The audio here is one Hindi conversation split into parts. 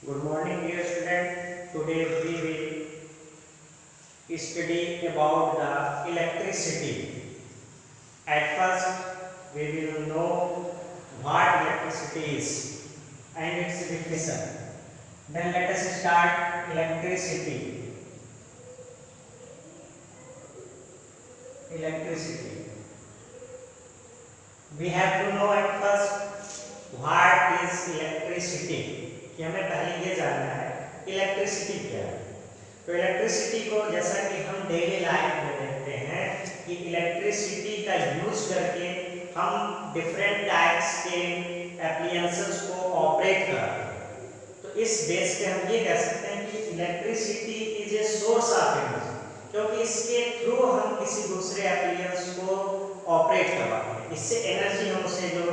Good morning, dear student. Today we will study about the electricity. At first, we will know what electricity is and its definition. Then let us start electricity. Electricity. We have to know at first what is electricity. कि हमें पहले ये जानना है इलेक्ट्रिसिटी क्या है। तो इलेक्ट्रिसिटी को जैसा कि हम डेली लाइफ में देखते हैं कि इलेक्ट्रिसिटी का यूज करके हम डिफरेंट टाइप्स के एप्लियंसेस को ऑपरेट करते हैं। तो इस बेस पे हम ये कह सकते हैं कि electricity is a source of energy, क्योंकि इसके थ्रू हम किसी दूसरे एप्लियंस को ऑपरेट करवाते हैं। इससे एनर्जी हम उसे जो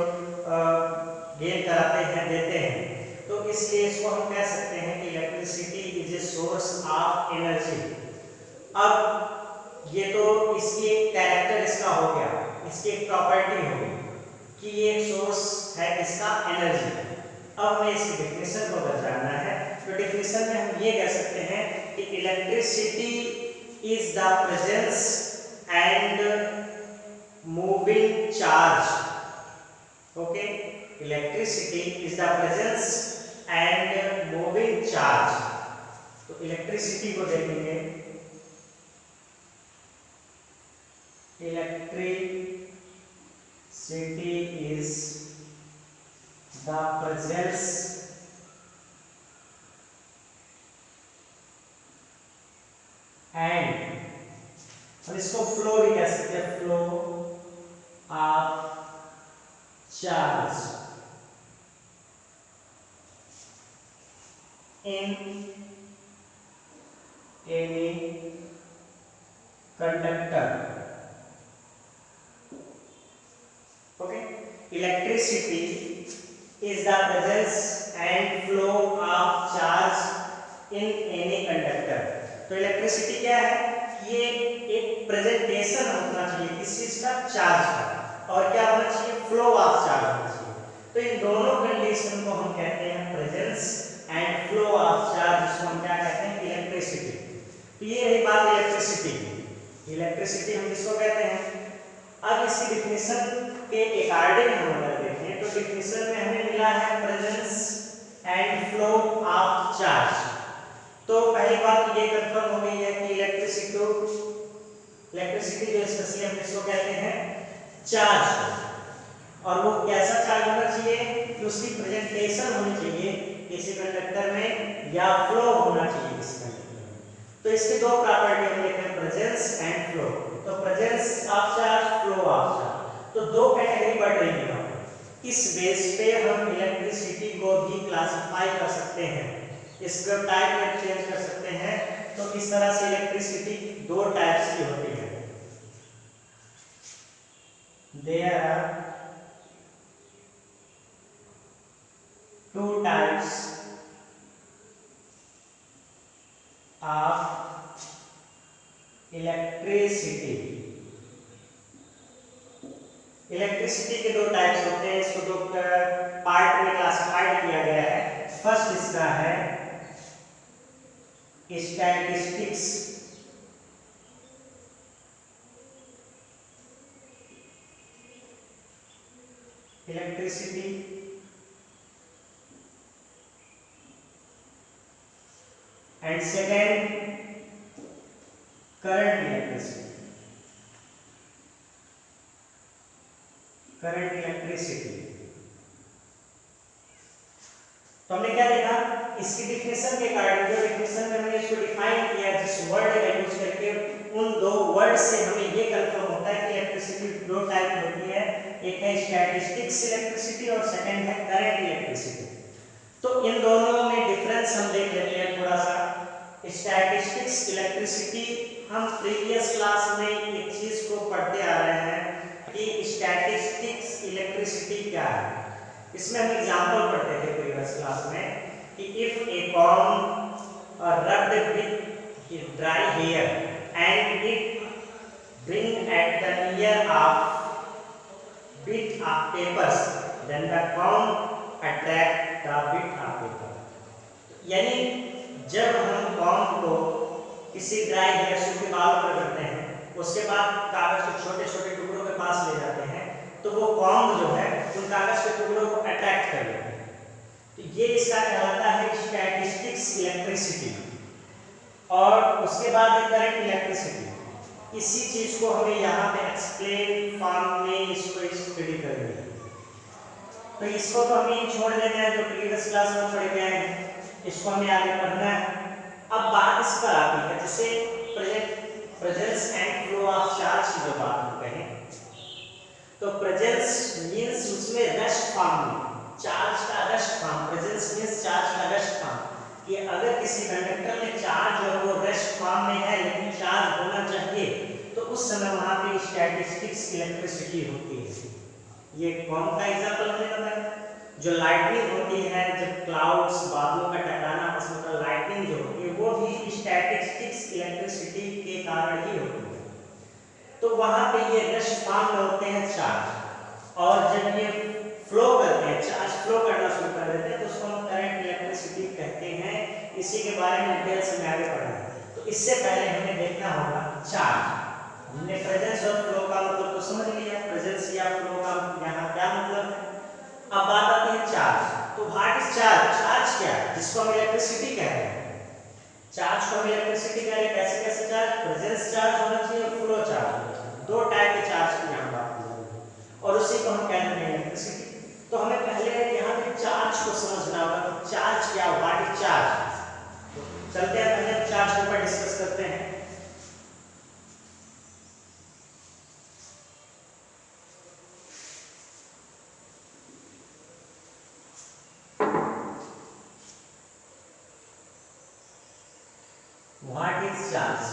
गेन कराते हैं, देते हैं। तो इसलिए इसको हम कह सकते हैं कि electricity is a source of energy. अब ये तो इसकी एक कैरेक्टर इसका हो गया, इसकी एक प्रॉपर्टी हो गई कि ये एक सोर्स है इसका एनर्जी। अब हमें इसकी डेफिनेशन को अगर जानना है तो डेफिनेशन में हम ये कह सकते हैं कि electricity is the presence and moving charge. Okay, electricity is the presence and moving charge. तो इलेक्ट्रिसिटी को देखेंगे, electricity is the presence and, और इसको फ्लो भी कह सकते हैं, flow of charge in any conductor. Okay, electricity is the presence and flow of charge in any conductor. तो इलेक्ट्रिसिटी क्या है? ये एक प्रेजेंटेशन होना चाहिए किस चीज का? चार्ज का। और क्या होना चाहिए? फ्लो ऑफ चार्ज होना चाहिए। तो इन दोनों कंडीशन को हम कहते हैं presence and flow of charge, जिसको हम क्या कहते हैं? इलेक्ट्रिसिटी। तो ये रही बात इलेक्ट्रिसिटी की। इलेक्ट्रिसिटी हम किसको कहते हैं? अब इसकी डिफिनेशन के अकॉर्डिंग हम अगर देखें तो डिफिनेशन में हमें मिला है presence and flow of charge. तो पहली बात ये कंफर्म हो गई है कि इलेक्ट्रिसिटी जो स्पेशली हम इसको कहते हैं चार्ज। और वो कैसा चार्ज होना चाहिए कि उसकी प्रेजेंटेशन होनी चाहिए किसी कंडक्टर में या फ्लो होना चाहिए किसी कंडक्टर में। तो इसके दो प्रॉपर्टी हम लेते हैं, प्रेजेंस एंड फ्लो। तो presence of charge, flow of charge, तो दो कैटेगरी बढ़ रही है। इस बेस पे हम इलेक्ट्रिसिटी को भी क्लासिफाई कर सकते हैं, इसका टाइप में चेंज कर सकते हैं। तो इस तरह से इलेक्ट्रिसिटी दो टाइप्स की होती है। There are two types of electricity. इलेक्ट्रिसिटी के दो टाइप्स होते हैं, इसको दो पार्ट में क्लासिफाइड किया गया है। फर्स्ट इसका है statistics. Electricity and second current electricity. Current electricity. तो हमने क्या देखा इसकी डिफिनेशन के अकॉर्डिंग, जो डिफिनेशन में हमने इसको डिफाइन किया जिस वर्ड का यूज करके, उन दो वर्ड से हमें ये कंफर्म होता है कि इलेक्ट्रिसिटी दो टाइप की होती है, एक है स्टैटिस्टिक्स इलेक्ट्रिसिटी और सेकंड है करंट इलेक्ट्रिसिटी। तो इन दोनों में डिफरेंस हम देख लेते हैं थोड़ा सा। स्टैटिस्टिक्स इलेक्ट्रिसिटी, हम प्रीवियस क्लास में एक चीज को पढ़ते आ रहे हैं कि स्टैटिस्टिक्स इलेक्ट्रिसिटी क्या है। इसमें हम एग्जांपल पढ़ते थे प्रीवियस क्लास में कि if a corn rubbed with dry hair and it bring at the ear of bit of papers, then the comb attract the bit of paper. यानी जब हम कॉम्ब को किसी ड्राई या सूखे बाल पर करते हैं, उसके बाद कागज को छोटे छोटे टुकड़ों के पास ले जाते हैं, तो वो कॉम्ब जो है उन कागज के टुकड़ों को अट्रैक्ट कर लेते हैं। तो ये इसका कहलाता है स्टैटिस्टिक्स इलेक्ट्रिसिटी। और उसके बाद करंट इलेक्ट्रिसिटी। इसी चीज को हमें यहाँ पे एक्सप्लेन फॉर्म में इसको स्टडी करनी है। तो इसको तो हमें छोड़ देना है, जो प्रीवियस क्लास में पढ़ गए हैं, इसको हमें आगे पढ़ना है। अब बात इस पर आती है, जैसे presence and flow of charge की जो बात हम कहें, तो प्रेजेंस मींस उसमें रेस्ट फॉर्म में चार्ज का rest form, presence means charge का रेस्ट फॉर्म, कि अगर किसी कंडक्टर में चार्ज और वो रेस्ट फॉर्म में है लेकिन चार्ज होना चाहिए, तो उस समय वहां पे स्टैटिस्टिक्स इलेक्ट्रिसिटी होती है। ये कौन सा एग्जांपल हमने बताया, जो लाइटनिंग होती है, जब क्लाउड्स बादलों का टकराना आपस में लाइटनिंग जो होती है, वो भी स्टैटिस्टिक्स इलेक्ट्रिसिटी के कारण ही होती है। तो वहां पे ये रेस्ट फॉर्म में होते हैं चार्ज, और जब ये फ्लो करते हैं, चार्ज फ्लो करना शुरू कर देते हैं, तो उसको हम करंट इलेक्ट्रिसिटी कहते हैं। इसी के बारे में डिटेल से मैं आगे पढ़ूंगा। तो इससे पहले हमें देखना होगा चार्ज। हमने प्रेजेंस और फ्लो का मतलब तो समझ लिया, प्रेजेंस या फ्लो का यहाँ क्या मतलब है। अब बात आती है चार्ज। तो व्हाट इज चार्ज? चार्ज क्या है? जिसको हम इलेक्ट्रिसिटी कहते हैं। चार्ज को हम इलेक्ट्रिसिटी कह रहे हैं। कैसे कैसे चार्ज? प्रेजेंस चार्ज होना चाहिए और फ्लो चार्ज होना चाहिए। दो टाइप के चार्ज की यहाँ बात की जा रही है, और उसी को हम कहते हैं इलेक्ट्रिसिटी। तो हमें पहले यहाँ पे चार्ज को समझना होगा कि चार्ज क्या, व्हाट इज चार्ज। तो चलते हैं पहले चार्ज के ऊपर डिस्कस करते हैं। What is charge?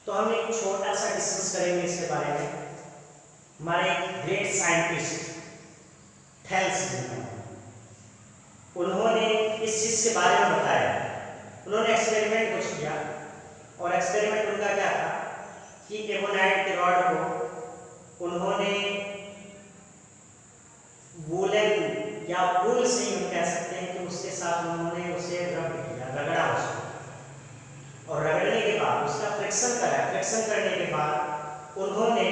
तो हम एक छोटा सा डिस्कस करेंगे इसके बारे में। हमारे एक ग्रेट साइंटिस्ट थेल्स, उन्होंने इस चीज के बारे में बताया। उन्होंने एक्सपेरिमेंट कुछ किया, और एक्सपेरिमेंट उनका क्या था कि एबोनाइट के रॉड को उन्होंने वूलन या वूल से ही हम कह सकते हैं कि उसके साथ उन्होंने उसे रब किया, रगड़ा उसको, और रगड़ने के बाद उसका फ्रिक्शन कराया। फ्रिक्शन करने के बाद उन्होंने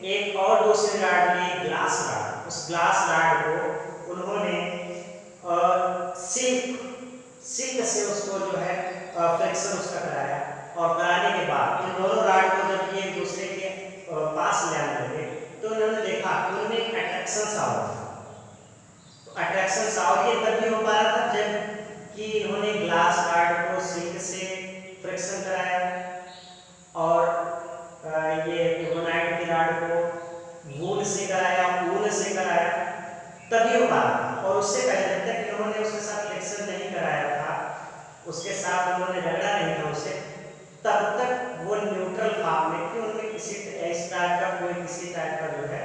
एक और दूसरे राड में ग्लास राड, उस ग्लास राड को उन्होंने सिल्क से उसको जो है फ्रिक्शन उसका कराया, और कराने के बाद इन दोनों राड को जब ये एक दूसरे के पास ले आने लगे, तो उन्होंने देखा कि उनमें एक अट्रैक्शन सा हो रहा। तो अट्रैक्शन सा ये तभी हो पा रहा था जब कि इन्होंने ग्लास राड को सिल्क से फ्रिक्शन कराया, और ये एबोनाइट की राड को वूल से कराया, ऊन से कराया, तभी हो पा रहा था। और उससे पहले जब तक इन्होंने उसके साथ फ्रिक्शन नहीं कराया था, उसके साथ उन्होंने रगड़ा नहीं था उसे, तब तक वो न्यूट्रल फॉर्म में थी। उनमें किसी इस टाइप का किसी टाइप का जो है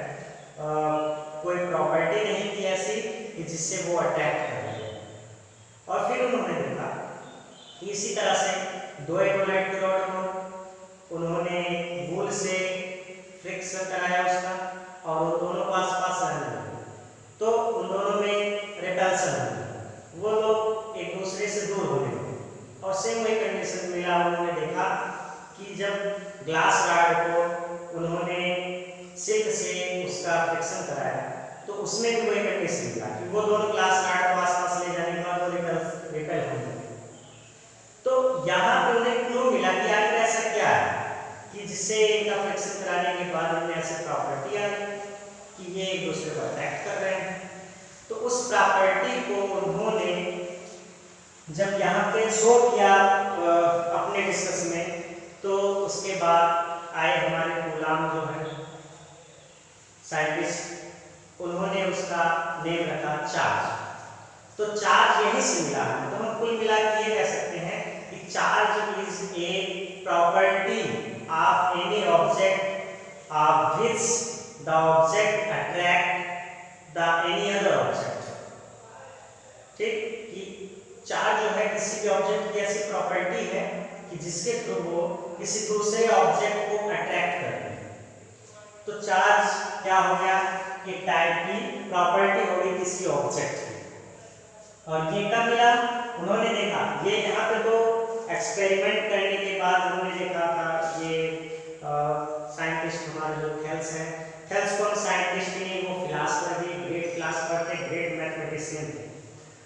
कोई प्रॉपर्टी नहीं थी ऐसी कि जिससे वो अटैक कर रहे। और फिर उन्होंने देखा कि इसी तरह से दो एबोनाइट के रॉड को उन्होंने वूल से फ्रिक्शन कराया उसका, और उन दोनों को आसपास रहने लगे, तो उन दोनों में रिपल्सन हुआ, वो लोग एक दूसरे से दूर होने लगे। और सेम वही कंडीशन मिला। उन्होंने देखा कि जब ग्लास राड को उन्होंने सिल्क से उसका फ्रिक्शन कराया, तो उसमें भी वही कंडीशन मिला कि वो दोनों ग्लास राड को आसपास ले जाने के बाद वो रिपेल होने लगे। तो यहाँ पे उन्हें क्लू मिला कि आखिर ऐसा क्या है कि जिससे इनका फ्रिक्शन कराने के बाद इनमें ऐसी प्रॉपर्टी आई कि ये एक दूसरे को अट्रैक्ट कर रहे हैं। तो उस प्रॉपर्टी को उन्होंने जब यहाँ पे शो किया अपने डिस्कस में, तो उसके बाद आए हमारे गुलाम जो है साइंटिस्ट, उन्होंने उसका नेम रखा चार्ज। तो चार्ज यहीं से मिला है। तो हम कुल मिला के ये कह सकते हैं कि charge is a property of any object of which the object attract the any other object. ठीक, कि चार्ज जो है किसी भी ऑब्जेक्ट की ऐसी प्रॉपर्टी है कि जिसके थ्रू वो किसी दूसरे ऑब्जेक्ट को अट्रैक्ट करते हैं। तो चार्ज क्या हो गया? एक टाइप की प्रॉपर्टी हो गई किसी ऑब्जेक्ट की। और ये कब मिला, उन्होंने देखा, ये यहाँ पे तो एक्सपेरिमेंट करने के बाद उन्होंने देखा था, ये साइंटिस्ट हमारे जो थेल्स हैं, थेल्स कौन साइंटिस्ट ही नहीं, वो फिलासफर भी, ग्रेट फिलासफर थे, ग्रेट मैथमेटिशियन थे।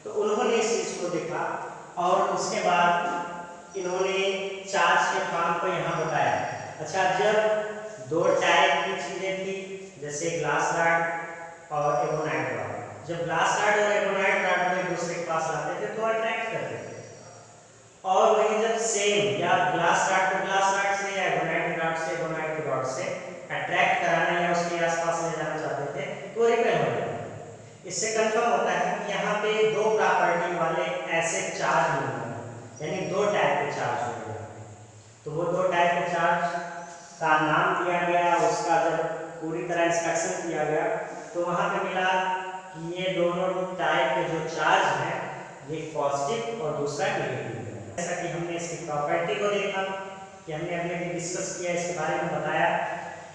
तो उन्होंने इस चीज़ को देखा और उसके बाद इन्होंने चार्ज के फॉर्म को यहाँ बताया। अच्छा, जब दो टाइप की चीज़ें थी जैसे ग्लास रॉड और एबोनाइट रॉड, जब ग्लास रॉड और एबोनाइट रॉड को एक दूसरे के पास लाते थे तो अट्रैक्ट करते थे, और वही जब सेम या ग्लास रॉड को ग्लास रॉड से या एबोनाइट रॉड से एबोनाइट रॉड से अट्रैक्ट कराना या उसके आसपास ले जाना चाहते थे तो वो रिपेल हो जाता है। इससे कंफर्म होता है कि यहाँ पे दो प्रॉपर्टी वाले ऐसे चार्ज होंगे, यानी दो टाइप के चार्ज होंगे। तो वो दो टाइप के चार्ज का नाम दिया गया, उसका जब पूरी तरह इंस्ट्रक्शन किया गया तो वहाँ पे मिला कि ये दोनों टाइप के जो चार्ज हैं ये पॉजिटिव और दूसरा नेगेटिव है। जैसा कि हमने इसकी प्रॉपर्टी को देखा कि हमने अभी अभी डिस्कस किया, इसके बारे में बताया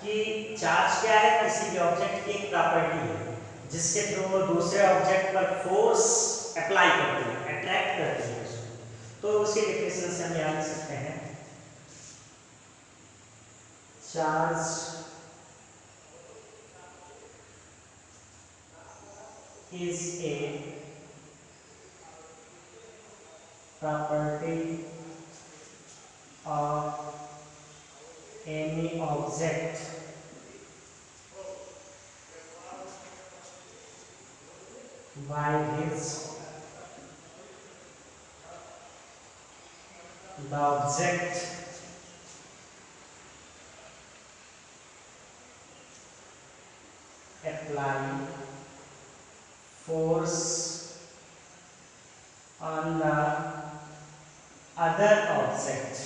कि चार्ज क्या है, किसी भी ऑब्जेक्ट की एक प्रॉपर्टी है जिसके थ्रू वो दूसरे ऑब्जेक्ट पर फोर्स अप्लाई करती है, अट्रैक्ट करती है उसको। तो उसी डेफिनेशन से हम यहाँ लिख सकते हैं, charge is a property of any object by which the object apply force on the other object।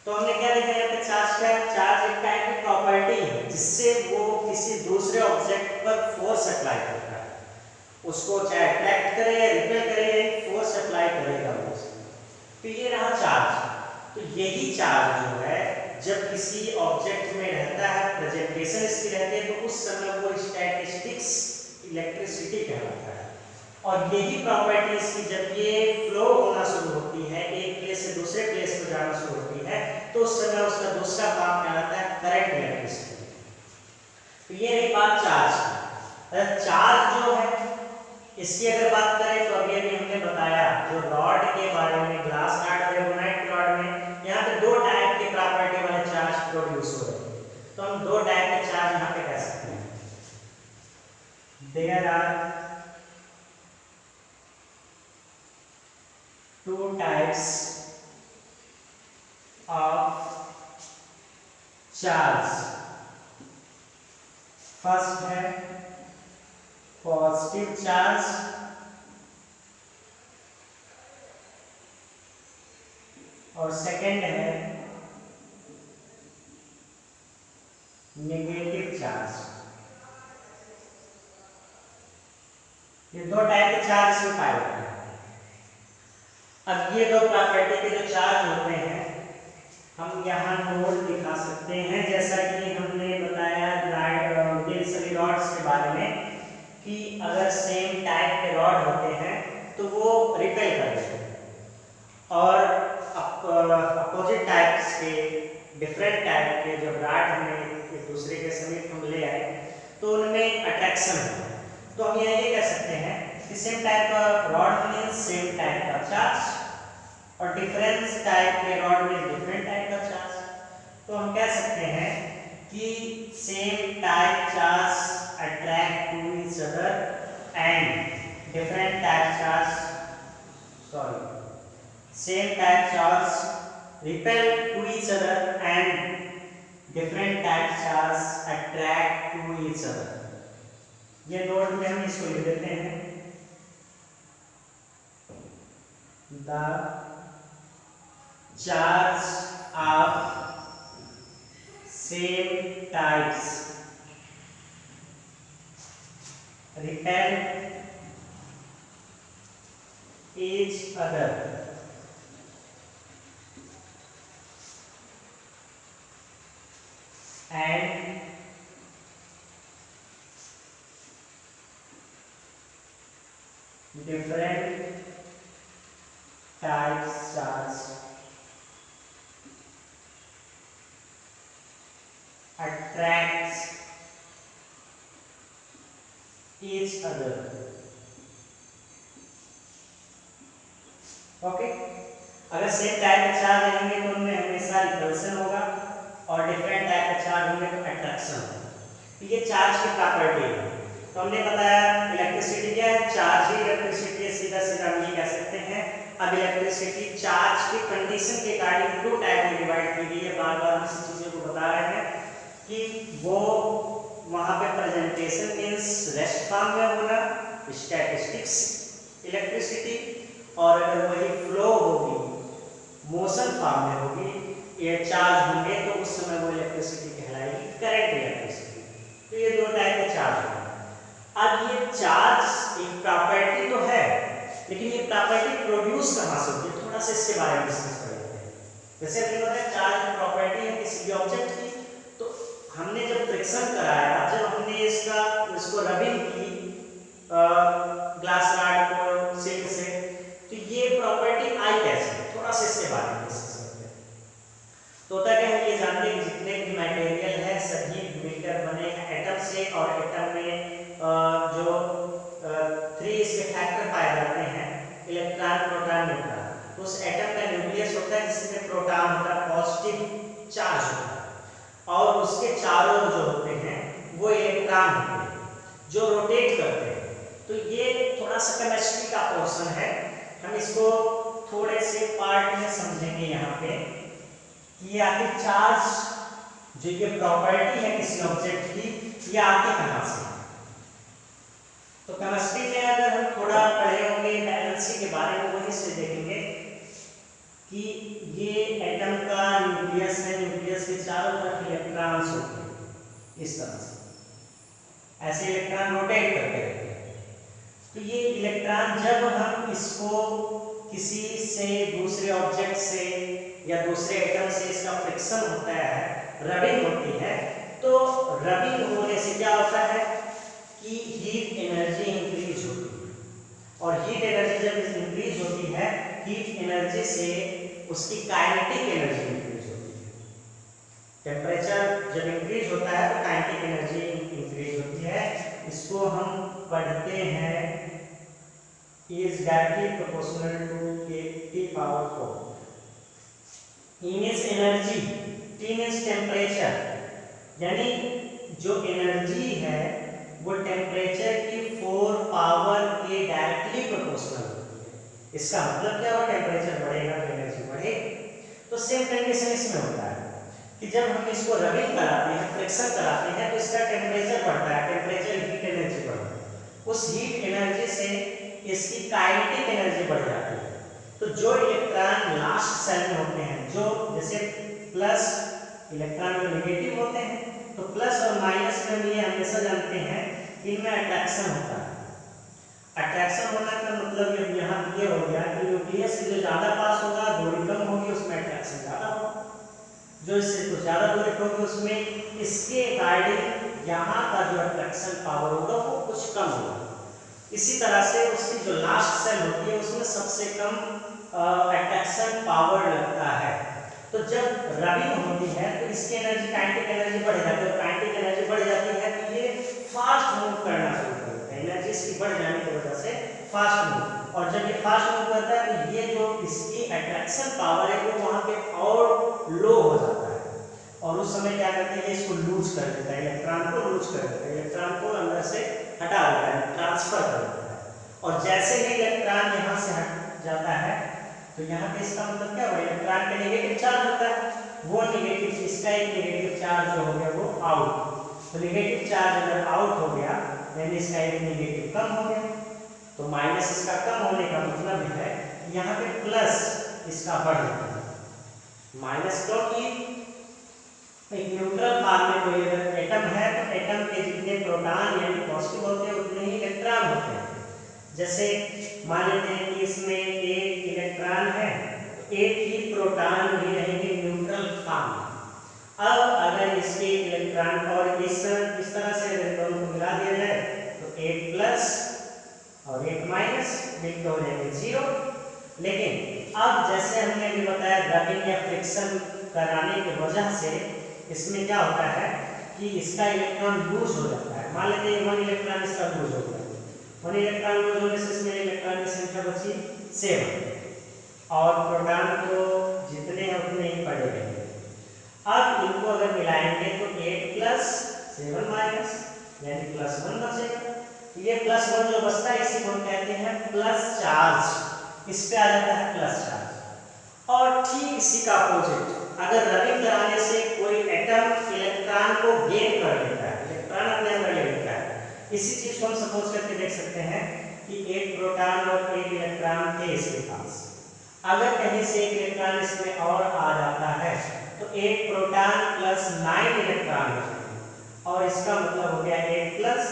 तो हमने क्या देखा यहाँ पे, चार्ज क्या है, चार्ज एक टाइप की प्रॉपर्टी है जिससे वो किसी दूसरे ऑब्जेक्ट पर फोर्स अप्लाई करता है, उसको चाहे अट्रैक्ट करे या रिपेल करे, फोर्स अप्लाई करेगा वो। तो ये रहा चार्ज। तो यही चार्ज जो है जब किसी ऑब्जेक्ट में रहता है, प्रेजेंटेशन इसकी रहती है, तो उस समय वो स्टैटिस्टिक्स इलेक्ट्रिसिटी कहलाता है। और यही प्रॉपर्टी इसकी जब ये फ्लो होना शुरू होती है, एक प्लेस से दूसरे प्लेस पर जाना शुरू होती है, तो उस समय उसका दूसरा फॉर्म कहलाता है करंट इलेक्ट्रिसिटी। तो ये रही बात चार्ज की। चार्ज जो है इसकी अगर बात करें तो अभी अभी हमने बताया जो रॉड के बारे में, ग्लास रॉड और एबोनाइट रॉड में यहाँ पे दो टाइप के प्रॉपर्टी वाले चार्ज प्रोड्यूस हो रहे हैं। तो हम दो टाइप के चार्ज यहाँ पे कह सकते हैं, there are two types of charge। First है पॉजिटिव चार्ज और सेकंड है नेगेटिव चार्ज। ये दो टाइप के चार्ज इसमें पाए जाते हैं। अब ये दो प्रॉपर्टी के जो चार्ज होते हैं हम यहाँ नोट दिखा सकते हैं, जैसा कि हमने बताया सभी रॉड्स के बारे में कि अगर सेम टाइप के रॉड होते हैं तो वो रिपेल कर देते हैं, और अपोजिट टाइप्स के, डिफरेंट टाइप के जो रॉड हमें एक दूसरे के समीप हम ले आए तो उनमें अट्रैक्शन होता है। तो हम ये कह सकते हैं कि सेम टाइप का रॉड मीन्स सेम टाइप का चार्ज, और डिफरेंस टाइप के रॉड में डिफरेंट टाइप का चार्ज। तो हम कह सकते हैं कि same type charge attract to each other and different type charge, same type charge repel to each other and different type charge attract to each other। ये नोट में हम इसको लिख देते हैं, the charge of same types repel each other and different types charge attracts each other. Okay, अगर सेम टाइप के चार्ज रहेंगे तो उनमें हमेशा रिपल्सन होगा और डिफरेंट टाइप के चार्ज होंगे तो अट्रैक्शन होगा। तो ये चार्ज की प्रॉपर्टी है। तो हमने बताया इलेक्ट्रिसिटी क्या है, चार्ज ही इलेक्ट्रिसिटी है, सीधा सीधा हम ये कह सकते हैं। अब इलेक्ट्रिसिटी चार्ज की कंडीशन के अकॉर्डिंग टू टाइप में डिवाइड की गई है। बार बार हम इसी चीज़ों को बता रहे हैं कि वो वहाँ पे प्रेजेंटेशन मीन्स रेस्ट फॉर्म में होना, स्टैटिस्टिक्स इलेक्ट्रिसिटी, और अगर वही फ्लो होगी मोशन फॉर्म में होगी या चार्ज होंगे तो उस समय वो इलेक्ट्रिसिटी कहलाएगी करंट इलेक्ट्रिसिटी। तो ये दो टाइप के चार्ज होंगे। अब ये चार्ज एक प्रॉपर्टी तो है, लेकिन ये प्रॉपर्टी प्रोड्यूस कहाँ से होती है, थोड़ा सा इसके बारे में डिस्कस कर लेते हैं। जैसे हमने बताया चार्ज प्रॉपर्टी है किसी भी ऑब्जेक्ट की, तो हमने जब फ्रिक्शन कराया, जब हमने इसको रबिंग की ग्लास रॉड को सिल्क से, तो ये प्रॉपर्टी आई कैसे, थोड़ा सा इसके बारे में डिस्कस करते हैं। तो होता है कि हम ये जानते हैं कि जितने भी मटेरियल है सभी मिलकर बने हैं एटम से, और एटम में जो 3 इसके फैक्टर पाए जाते हैं, इलेक्ट्रॉन प्रोटॉन न्यूट्रॉन। तो उस एटम का न्यूक्लियस होता है जिसमें प्रोटॉन होता है, पॉजिटिव चार्ज होता है, और उसके चारों जो होते हैं वो इलेक्ट्रॉन होते हैं जो रोटेट करते हैं। तो ये थोड़ा सा केमिस्ट्री का पोर्शन है, हम इसको थोड़े से पार्ट में समझेंगे यहाँ पे कि आखिर चार्ज जो ये प्रॉपर्टी है किसी ऑब्जेक्ट की, ये आती कहाँ से। तो केमिस्ट्री में अगर हम थोड़ा पढ़े होंगे बैलेंसी के बारे में, वहीं से देखेंगे कि ये एटम का न्यूक्लियस है, न्यूक्लियस के चारों तरफ इलेक्ट्रॉन्स होते हैं इस तरह से, ऐसे इलेक्ट्रॉन रोटेट करते रहते हैं। तो ये इलेक्ट्रॉन जब हम इसको किसी से दूसरे ऑब्जेक्ट से या दूसरे एटम से इसका फ्रिक्शन होता है, रबिंग होती है, तो रबिंग होने से क्या होता है कि हीट एनर्जी इंक्रीज होती है, और हीट एनर्जी जब इंक्रीज होती है, हीट एनर्जी से उसकी काइनेटिक एनर्जी इंक्रीज होती है। टेम्परेचर जब इंक्रीज होता है तो काइनेटिक एनर्जी इंक्रीज होती है। इसको हम पढ़ते हैं is directly proportional to T⁴. E means energy, T means temperature, यानी जो एनर्जी है वो टेम्परेचर की 4 पावर के डायरेक्टली प्रोपोर्शनल होती है। इसका मतलब क्या हुआ, टेम्परेचर बढ़ेगा तो एनर्जी बढ़ेगी। तो सेम कंडीशन इसमें होता है कि जब हम इसको रबिंग कराते हैं, फ्रिक्शन कराते हैं, तो इसका टेम्परेचर बढ़ता है, टेम्परेचर हीट एनर्जी बढ़ता है, उस हीट एनर्जी से इसकी काइनेटिक एनर्जी बढ़ जाती है। तो जो इलेक्ट्रॉन लास्ट सेल में होते हैं, जो जैसे प्लस इलेक्ट्रॉन में नेगेटिव होते हैं, तो प्लस और माइनस में हम ये हमेशा जानते हैं इनमें अट्रैक्शन होता है। अट्रैक्शन होने का मतलब यहाँ ये हो गया कि न्यूक्लियस से जो ज़्यादा पास होगा, दूरी कम होगी, उसमें अट्रैक्शन ज़्यादा होगा, जो इससे कुछ ज़्यादा दूरी होगी उसमें इसके अकॉर्डिंग यहाँ का जो अट्रैक्शन पावर होगा वो कुछ कम होगा। इसी तरह से उसकी जो लास्ट सेल होती है उसमें सबसे कम अट्रैक्शन पावर लगता है। तो जब रबिंग होती है तो इसकी एनर्जी, काइनेटिक एनर्जी बढ़ जाती है, काइनेटिक एनर्जी बढ़ जाती है तो ये फास्ट मूव करना शुरू कर देता है, एनर्जी इसकी बढ़ जाने की वजह से फास्ट मूव। और जब ये फास्ट मूव करता है तो ये जो इसकी अट्रैक्शन पावर है वो वहाँ पे और लो हो जाता है, और उस समय क्या करते हैं, इसको लूज कर देता है, इलेक्ट्रॉन को लूज कर देता है, इलेक्ट्रॉन को अंदर से हटा देता है, ट्रांसफर कर देता है। और जैसे ही इलेक्ट्रॉन यहाँ से हट जाता है तो यहाँ पे इसका मतलब क्या हुआ, इलेक्ट्रॉन का नेगेटिव चार्ज होता है, वो नेगेटिव, इसका एक नेगेटिव चार्ज जो हो गया वो आउट। तो नेगेटिव चार्ज अगर आउट हो गया यानी इसका एक नेगेटिव कम हो गया, तो माइनस इसका कम होने का मतलब है यहाँ पे प्लस इसका बढ़ जाता है माइनस, क्योंकि एक न्यूट्रल फॉर्म में कोई अगर एटम है तो एटम के जितने प्रोटॉन यानी पॉजिटिव होते हैं उतने ही इलेक्ट्रॉन होते हैं। जैसे मान लेते हैं कि इसमें एक इलेक्ट्रॉन है तो एक ही प्रोटॉन भी रहेंगे न्यूट्रल फॉर्म में। अब अगर इसके इलेक्ट्रॉन और इस तरह से अगर दोनों को मिला दिया जाए तो एक प्लस और एक माइनस, स्पिलिट हो जाएंगे 0। लेकिन अब जैसे हमने अभी बताया रबिंग या फ्रिक्शन कराने की वजह से इसमें क्या होता है कि इसका इलेक्ट्रॉन लूज हो जाता है। मान लेते हैं 1 इलेक्ट्रॉन इसका लूज हो गया, 1 इलेक्ट्रॉन लूज होने से इसमें इलेक्ट्रॉन की संख्या बची 7 और प्रोटॉन को जितने हैं उतने ही पड़े रहेंगे। अब इनको अगर मिलाएंगे तो 8 प्लस 7 माइनस यानी +1 बचेगा। ये +1 जो बचता है इसी को हम कहते हैं प्लस चार्ज, इस पे आ जाता है प्लस चार्ज। और ठीक इसी का अपोजिट, अगर रबिंग कराने से कोई एटम इलेक्ट्रॉन को गेन कर लेता है, इलेक्ट्रॉन अपने अंदर ले लेता है, इसी चीज को हम सपोज करके देख सकते हैं कि एक प्रोटॉन और एक इलेक्ट्रॉन थे इसके पास। अगर कहीं से एक इलेक्ट्रॉन इसमें और आ जाता है तो एक प्रोटॉन प्लस 9 इलेक्ट्रॉन हो जाएंगे और इसका मतलब हो गया 8 प्लस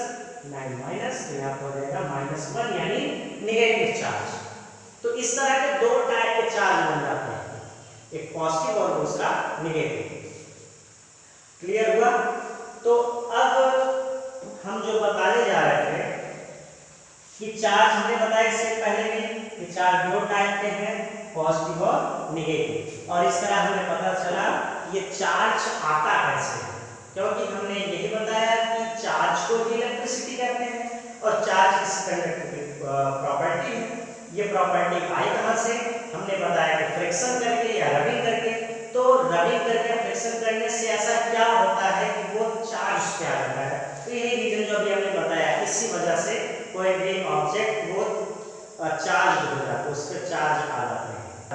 9 माइनस, तो यहाँ पर हो जाएगा -1 यानी नेगेटिव चार्ज। तो इस तरह के दो टाइप के चार्ज बन जाते हैं, एक पॉजिटिव और दूसरा नेगेटिव। क्लियर हुआ? तो अब हम जो बताने जा रहे थे कि चार्ज हमने बताया इससे पहले भी कि चार्ज दो टाइप के हैं, पॉजिटिव और नेगेटिव। और इस तरह हमें पता चला ये चार्ज आता कैसे है, क्योंकि हमने यही बताया कि चार्ज को ही इलेक्ट्रिसिटी कहते हैं और चार्ज इस कंडक्टर की प्रॉपर्टी है। ये प्रॉपर्टी आई कहां से? हमने बताया कि फ्रिक्शन